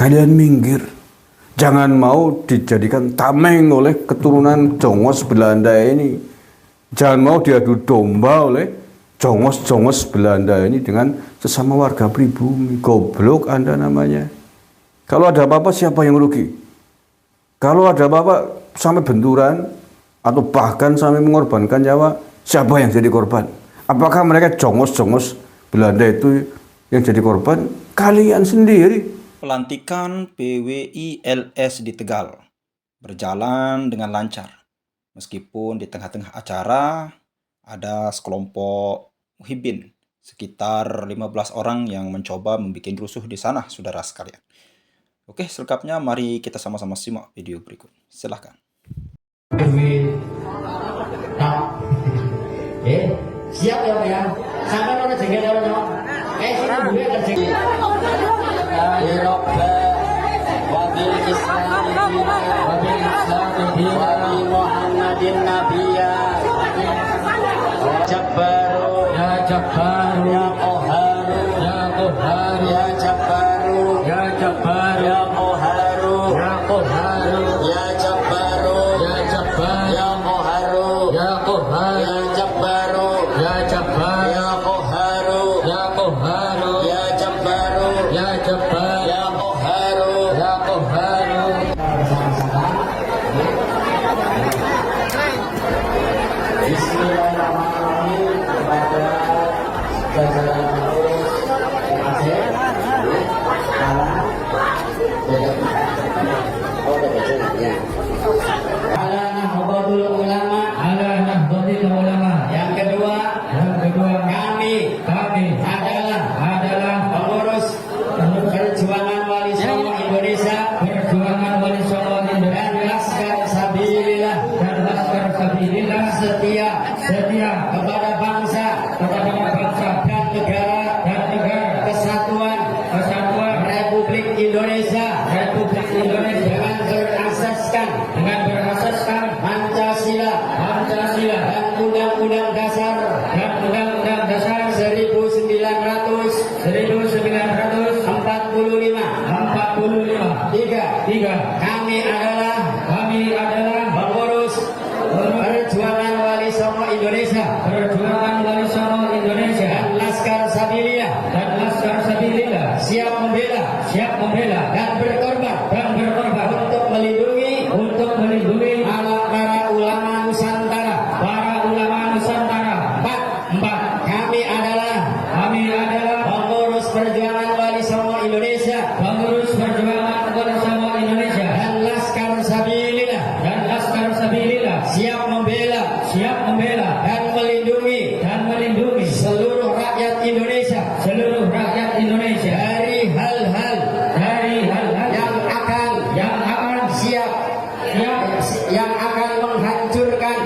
kalian minggir. Jangan mau dijadikan tameng oleh keturunan jongos Belanda ini. Jangan mau diadu domba oleh jongos-jongos Belanda ini dengan sesama warga pribumi. Goblok Anda namanya. Kalau ada apa-apa siapa yang rugi? Kalau ada apa-apa sampai benturan atau bahkan sampai mengorbankan nyawa, siapa yang jadi korban? Apakah mereka jongos-jongos Belanda itu yang jadi korban? Kalian sendiri. Pelantikan PWI-LS di Tegal berjalan dengan lancar. Meskipun di tengah-tengah acara ada sekelompok muhibin, sekitar 15 orang yang mencoba membuat rusuh di sana, saudara sekalian. Oke, selengkapnya mari kita sama-sama simak video berikut. Silahkan. Siap ya Pak ya? Sampai mana jengkel orang sini gue terjengkel. Wabil Islami Wabil Muhammadin Nabiya Jabbaru Ya Jabbaru Ya Qoharu Ya Qoharu Ya Jabbaru Ya Jabbaru Ya Qoharu Ya Qoharu Ya Jabbaru Ya Jabbaru Ya Qoharu Ya Qoharu Ya Jabbaru Ya Jabbaru Ya Qoharu Ya Qoharu Ya Jabbaru Ya Jabbaru Ya Qoharu Ya Qoharu. Bismillahirrahmanirrahim kepada jajaran pengurus Aceh, ala Nahdlatul Ulama, ala Nahdlatul Ulama. Yang kedua, kami adalah pengurus Perjuangan Wali Songo Indonesia, dan Laskar Sabilillah, setia kepada bangsa dan negara kesatuan Republik Indonesia dengan berasaskan Pancasila dan Undang-Undang Dasar 1945. Tiga. Kami adalah pengurus Perjuangan Wali Songo Indonesia dan Laskar Sabilillah siap membela dan berkorban untuk melindungi para ulama Nusantara. Empat. Kami adalah pengurus Perjuangan Wali Songo Indonesia dan Laskar Sabilillah siap membela dan melindungi seluruh rakyat Indonesia dari hal-hal yang akan menghancurkan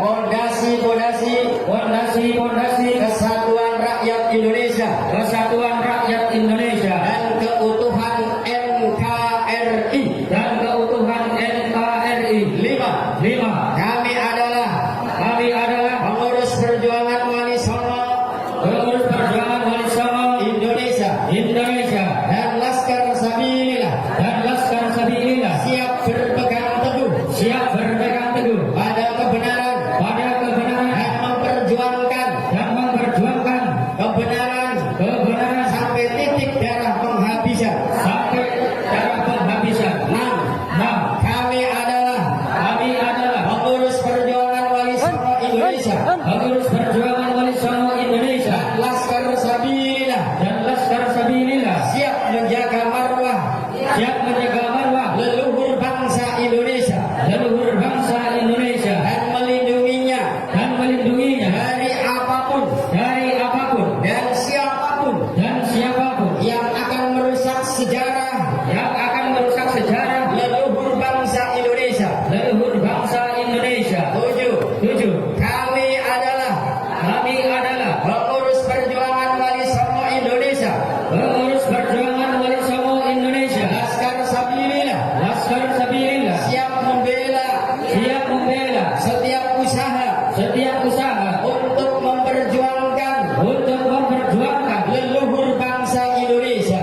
fondasi kesatuan rakyat Indonesia dan keutuhan NKRI. 5. Kami adalah pengurus Perjuangan Wali Songo Indonesia dan Laskar Sabilillah siap berpegang teguh pada kebenaran dan memperjuangkan kebenaran sampai titik darah penghabisan. 6. Kami adalah pengurus Perjuangan Wali Songo Indonesia dan Laskar Sabilillah siap menjaga marwah leluhur bangsa Indonesia dan melindunginya dari apapun dan siapapun yang akan merusak sejarah leluhur bangsa Indonesia. 7. Kami adalah pengurus Perjuangan Wali Songo Indonesia Laskar Sabilillah siap membela setiap usaha untuk memperjuangkan leluhur bangsa Indonesia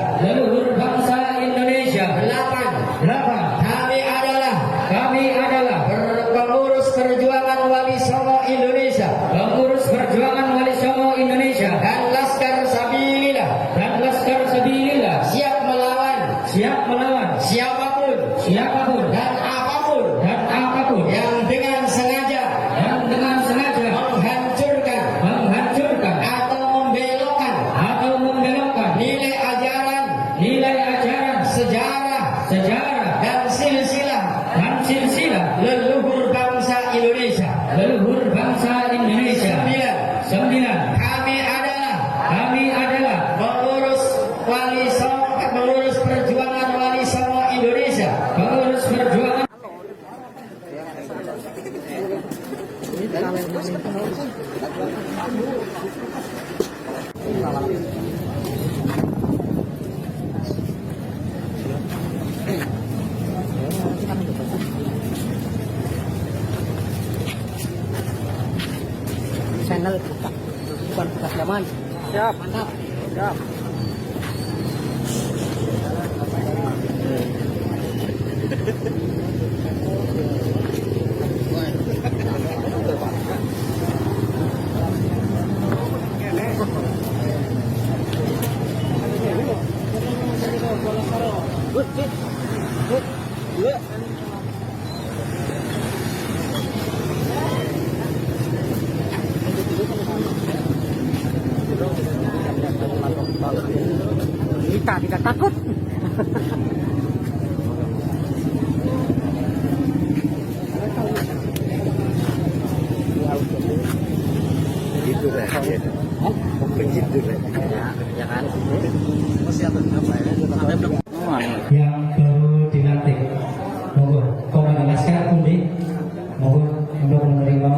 Wali Songo Indonesia, pengurus perjuangan Wali Songo Indonesia, dan Laskar Sabilillah siap melawan siapapun dan apapun yang dengan sengaja menghancurkan atau membelokkan nilai ajaran, sejarah dan silsilah leluhur bangsa Indonesia. 9. Kami adalah pengurus perjuangan Wali Songo Indonesia, pengurus perjuangan channel bukan bekas zaman. Siap, mantap. Siap. Kita tidak takut. Gitu deh. Begitu deh. Ya kan? yang baru dilantik. Monggo Komandan Laskar Undi, monggo untuk menerima.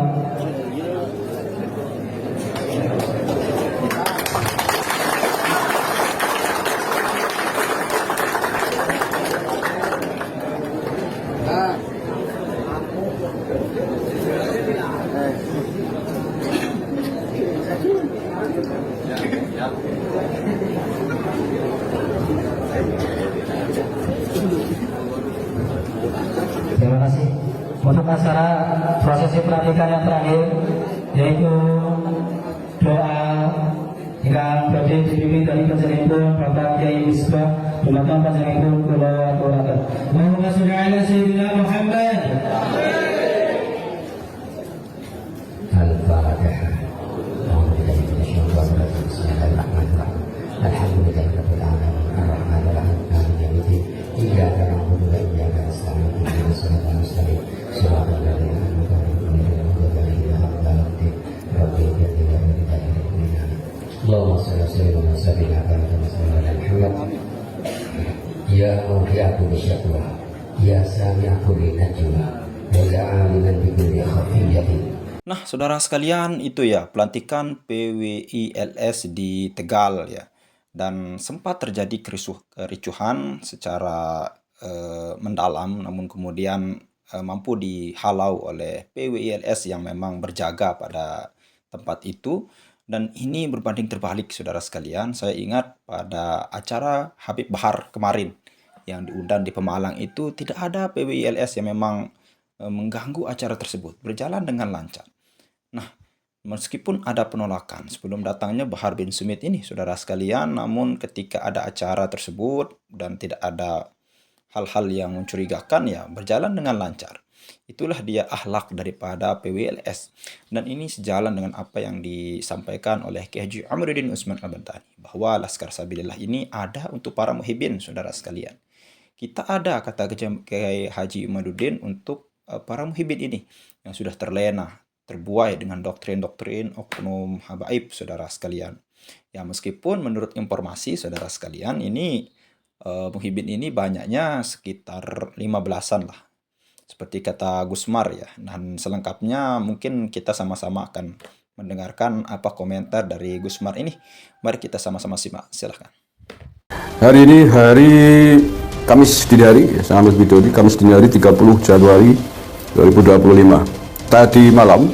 Terima kasih. Untuk acara prosesi pelantikan yang terakhir, yaitu doa yang badhe dipimpin dari Panjenengan Bapak Kyai Misbah dumateng Panjenengan kula aturaken. Allahumma sholli ala sayyidina Muhammad. Al-Fatihah. Bismillahirrahmanirrahim. Alhamdulillahirabbil alamin. Arrahmanir rahim. Maliki yaumiddin. Iyyaka na'budu wa iyyaka nasta'in. Ihdinas siratal mustaqim. Shiratal ladzina an'amta 'alaihim ghairil maghdubi 'alaihim waladdallin. Allahumma shalli ala sayyidina Muhammad. Ya muhyi'atu bisyakwa. Ya sami'atu binajwa. Wa ya 'aliman bi kulli khafiyyatin. Nah, saudara sekalian, itu ya pelantikan PWILS di Tegal ya. Dan sempat terjadi kericuhan secara mendalam, namun kemudian mampu dihalau oleh PWILS yang memang berjaga pada tempat itu. Dan ini berbanding terbalik, saudara sekalian. Saya ingat pada acara Habib Bahar kemarin yang diundang di Pemalang itu tidak ada PWILS yang memang mengganggu acara tersebut, berjalan dengan lancar. Nah, meskipun ada penolakan sebelum datangnya Bahar bin Sumit ini, saudara sekalian, namun ketika ada acara tersebut dan tidak ada hal-hal yang mencurigakan, ya berjalan dengan lancar. Itulah dia akhlak daripada PWILS. Dan ini sejalan dengan apa yang disampaikan oleh Kiai Haji Amiruddin Utsman Al-Bantani, bahwa Laskar Sabilillah ini ada untuk para muhibbin, saudara sekalian. Kita ada, kata Kiai Haji Amiruddin, untuk para muhibbin ini yang sudah terlena, terbuai dengan doktrin-doktrin oknum habaib, saudara sekalian. Ya, meskipun menurut informasi, saudara sekalian, ini muhibbin ini banyaknya sekitar 15-an lah, seperti kata Gusmar ya. Dan selengkapnya mungkin kita sama-sama akan mendengarkan apa komentar dari Gusmar ini. Mari kita sama-sama simak, silahkan. Hari ini hari Kamis dini hari, ya, sangat lebih dini, Kamis dini hari 30 Januari 2025. Tadi malam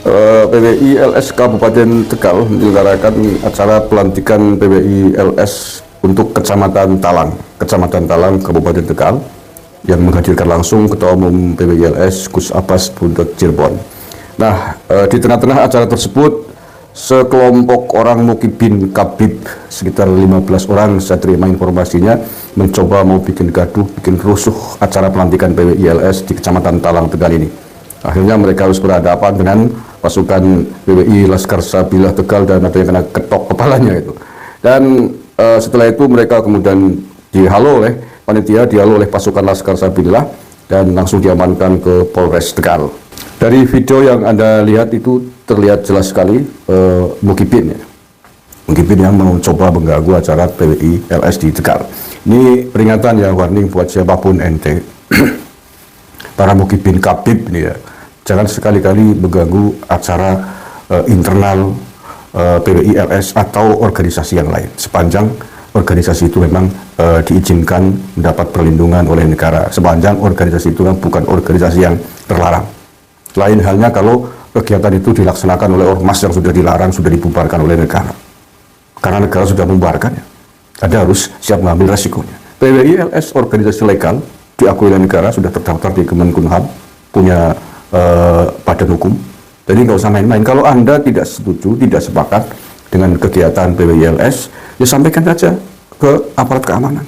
PWILS Kabupaten Tegal menyelenggarakan acara pelantikan PWILS untuk Kecamatan Talang Kabupaten Tegal. yang menghadirkan langsung Ketua Umum PWI-LS Gus Abbas Buntet Cirebon. Nah, di tengah-tengah acara tersebut, sekelompok orang Mukibin Kabib sekitar 15 orang, saya terima informasinya, mencoba mau bikin gaduh, bikin rusuh acara pelantikan PWI-LS di Kecamatan Talang Tegal ini. Akhirnya mereka harus berhadapan dengan pasukan PWI Laskar Sabilah Tegal dan ada yang kena ketok kepalanya itu. Dan setelah itu mereka kemudian dihalau oleh panitia, dihalau oleh pasukan Laskar Sabilah dan langsung diamankan ke Polres Tegal. Dari video yang Anda lihat itu terlihat jelas sekali Mukibin ya. Mukibin yang mencoba mengganggu acara PWI-LS di Tegal. Ini peringatan ya, warning buat siapapun ente. Para Mukibin Kabib ini ya. Jangan sekali-kali mengganggu acara internal PWI-LS atau organisasi yang lain. Sepanjang organisasi itu memang diizinkan mendapat perlindungan oleh negara. Sepanjang organisasi itu bukan organisasi yang terlarang. Lain halnya kalau kegiatan itu dilaksanakan oleh ormas yang sudah dilarang, sudah dibubarkan oleh negara. Karena negara sudah membubarkannya. Anda harus siap mengambil resikonya. PWI-LS organisasi legal, diakui oleh negara, sudah terdaftar di Kemenkumham, punya badan hukum. Jadi nggak usah main-main. Kalau Anda tidak setuju, tidak sepakat dengan kegiatan PWI-LS, ya sampaikan saja ke aparat keamanan.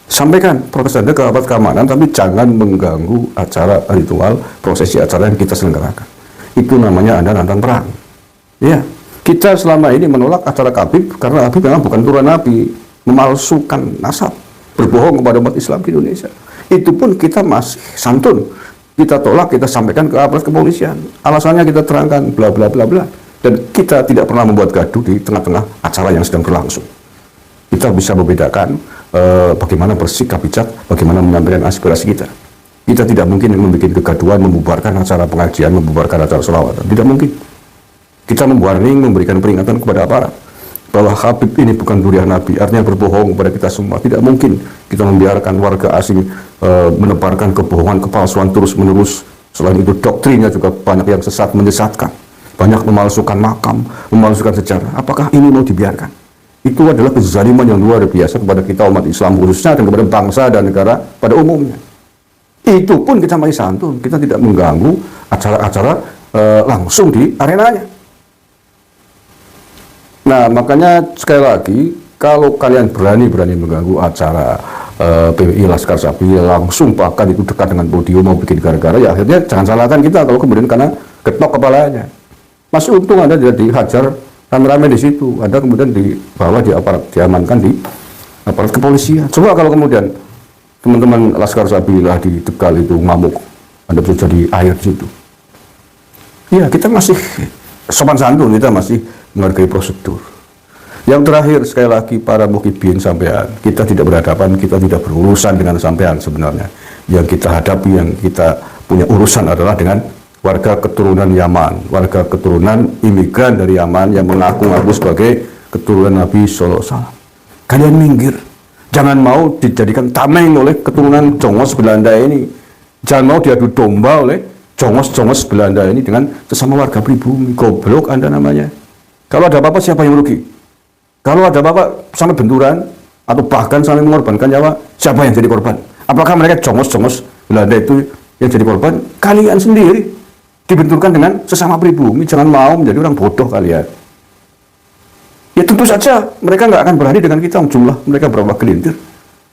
Sampaikan protes Anda ke aparat keamanan, tapi jangan mengganggu acara ritual, prosesi acara yang kita selenggarakan. Itu namanya Anda nantang perang. Ya, kita selama ini menolak acara Habib karena Habib memang bukan turunan Nabi, memalsukan nasab, berbohong kepada umat Islam di Indonesia. Itu pun kita masih santun. Kita tolak, kita sampaikan ke aparat kepolisian. Alasannya kita terangkan, bla bla bla bla. Dan kita tidak pernah membuat gaduh di tengah-tengah acara yang sedang berlangsung. Kita bisa membedakan bagaimana bersikap bijak, bagaimana menyampaikan aspirasi kita. Kita tidak mungkin membuat kegaduhan, membubarkan acara pengajian, membubarkan acara sholawatan. Tidak mungkin. Kita memwarning, memberikan peringatan kepada aparat bahwa Habib ini bukan durian Nabi, artinya berbohong kepada kita semua. Tidak mungkin kita membiarkan warga asing menebarkan kebohongan, kepalsuan terus-menerus. Selain itu doktrinnya juga banyak yang sesat, menyesatkan. Banyak memalsukan makam, memalsukan sejarah. Apakah ini mau dibiarkan? Itu adalah kezaliman yang luar biasa kepada kita umat Islam khususnya dan kepada bangsa dan negara pada umumnya. Itu pun kita masih santun, kita tidak mengganggu acara-acara langsung di arenanya. Nah, makanya sekali lagi, kalau kalian berani mengganggu acara PWI Laskar Sabilah langsung, bahkan itu dekat dengan podium mau bikin gara-gara, ya akhirnya jangan salahkan kita kalau kemudian karena ketok kepalanya. Masih untung Anda tidak dihajar rame-rame di situ, Anda kemudian dibawa di aparat, diamankan di aparat kepolisian. Coba kalau kemudian teman-teman Laskar Sabilah di Tegal itu ngamuk, Anda bisa jadi air di situ. Ya, kita masih sopan santun, kita masih menghargai prosedur. Yang terakhir, sekali lagi para Mukibin sampean, kita tidak berhadapan, kita tidak berurusan dengan sampean sebenarnya. Yang kita hadapi, yang kita punya urusan adalah dengan warga keturunan Yaman, warga keturunan imigran dari Yaman yang mengaku-ngaku sebagai keturunan Nabi Sallallahu Alaihi Wasallam. Kalian minggir, jangan mau dijadikan tameng oleh keturunan Jongos Belanda ini. Jangan mau diadu domba oleh Jongos Belanda ini dengan sesama warga pribumi. Goblok Anda namanya. Kalau ada apa-apa, siapa yang merugi? Kalau ada apa-apa sampai benturan atau bahkan sampai mengorbankan nyawa, siapa yang jadi korban? Apakah mereka Jongos Belanda itu yang jadi korban? Kalian sendiri dibenturkan dengan sesama pribumi. Jangan mau menjadi orang bodoh kalian. Ya tentu saja mereka nggak akan berani dengan kita, jumlah mereka berapa gelintir.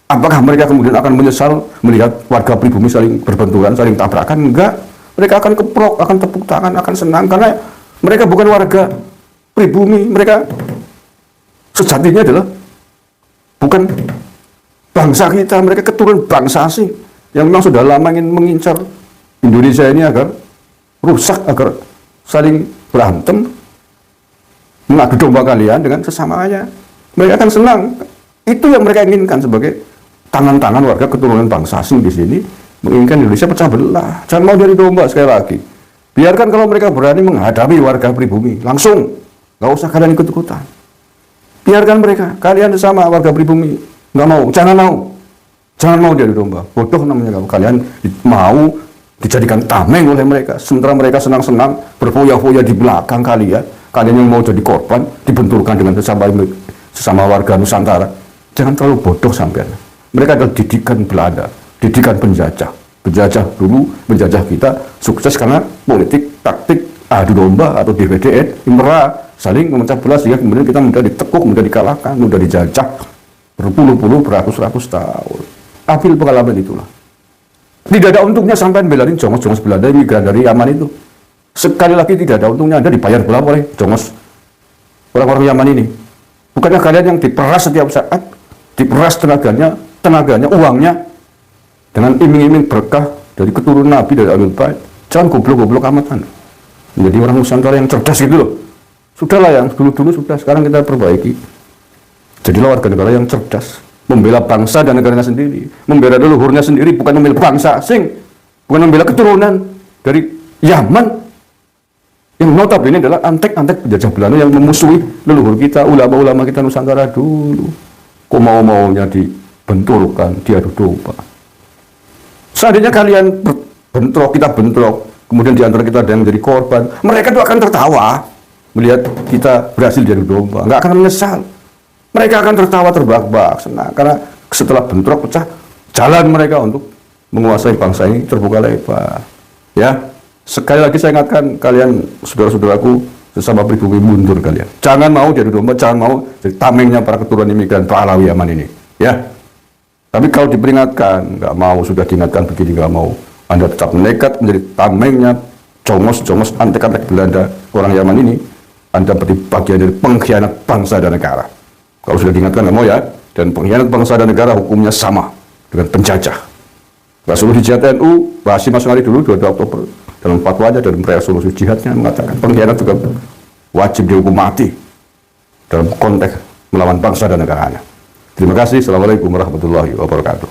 Apakah mereka kemudian akan menyesal melihat warga pribumi saling berbenturan, saling tabrakan? Enggak. Mereka akan keprok, akan tepuk tangan, akan senang karena mereka bukan warga pribumi. Mereka sejatinya adalah bukan bangsa kita, mereka keturunan bangsa asing yang memang sudah lama ingin mengincar Indonesia ini agar rusak, agar saling berantem, mengadu domba kalian dengan sesamanya. Mereka akan senang. Itu yang mereka inginkan sebagai tangan-tangan warga keturunan bangsa asing di sini, menginginkan Indonesia pecah belah. Jangan mau jadi domba sekali lagi. Biarkan kalau mereka berani menghadapi warga pribumi langsung, nggak usah kalian ikut-ikutan. Biarkan mereka, kalian sesama warga pribumi, nggak mau, jangan mau jadi domba. Bodoh namanya kalau kalian mau dijadikan tameng oleh mereka, sementara mereka senang-senang berfoya-foya di belakang kalian yang mau jadi korban dibenturkan dengan sesama warga Nusantara. Jangan terlalu bodoh sampean. Mereka adalah didikan Belanda, didikan penjajah. Penjajah dulu menjajah kita sukses karena politik, taktik, adu domba atau DPDN, imra, saling memecah belah sehingga kemudian kita mudah ditekuk, mudah dikalahkan, mudah dijajah berpuluh-puluh, beratus-ratus tahun. Ambil pengalaman itulah. Tidak ada untungnya sampai belain jongos-jongos Belanda imigran dari Yaman itu. Sekali lagi tidak ada untungnya Anda dibayar berapa oleh jongos orang-orang Yaman ini. Bukannya kalian yang diperas setiap saat, diperas tenaganya, uangnya, dengan iming-iming berkah dari keturunan Nabi, dari Ahlul Bait. Jangan goblok-goblok amat Anda. Menjadi orang Nusantara yang cerdas gitu loh. Sudahlah yang dulu-dulu sudah, sekarang kita perbaiki. Jadilah warga negara yang cerdas, membela bangsa dan negaranya sendiri, membela leluhurnya sendiri, bukan membela bangsa asing, bukan membela keturunan dari Yaman yang notabene adalah antek-antek penjajah Belanda yang memusuhi leluhur kita, ulama-ulama kita Nusantara dulu. Kok mau-maunya dibenturkan, diadu domba. Seandainya kalian bentrok, kita bentrok, kemudian di antara kita ada yang menjadi korban, mereka itu akan tertawa melihat kita berhasil diadu domba, nggak akan menyesal. Mereka akan tertawa terbahak-bahak senang karena setelah bentrok pecah, jalan mereka untuk menguasai bangsa ini terbuka lebar. Ya, sekali lagi saya ingatkan kalian, saudara-saudaraku, sesama pribumi, mundur kalian. Jangan mau diadu domba, jangan mau jadi tamengnya para keturunan imigran Pahlawi Yaman ini. Ya, tapi kalau diperingatkan, nggak mau, sudah diingatkan begini nggak mau, Anda tetap nekat menjadi tamengnya jongos-jongos antek-antek Belanda orang Yaman ini, Anda berarti bagian dari pengkhianat bangsa dan negara. Kalau sudah diingatkan nggak mau ya, dan pengkhianat bangsa dan negara hukumnya sama dengan penjajah. Rasulullah di Jihad NU, Basim Asmari dulu 22 Oktober dalam fatwanya dan resolusi jihadnya mengatakan pengkhianat juga wajib dihukum mati dalam konteks melawan bangsa dan negaranya. Terima kasih. Assalamualaikum warahmatullahi wabarakatuh.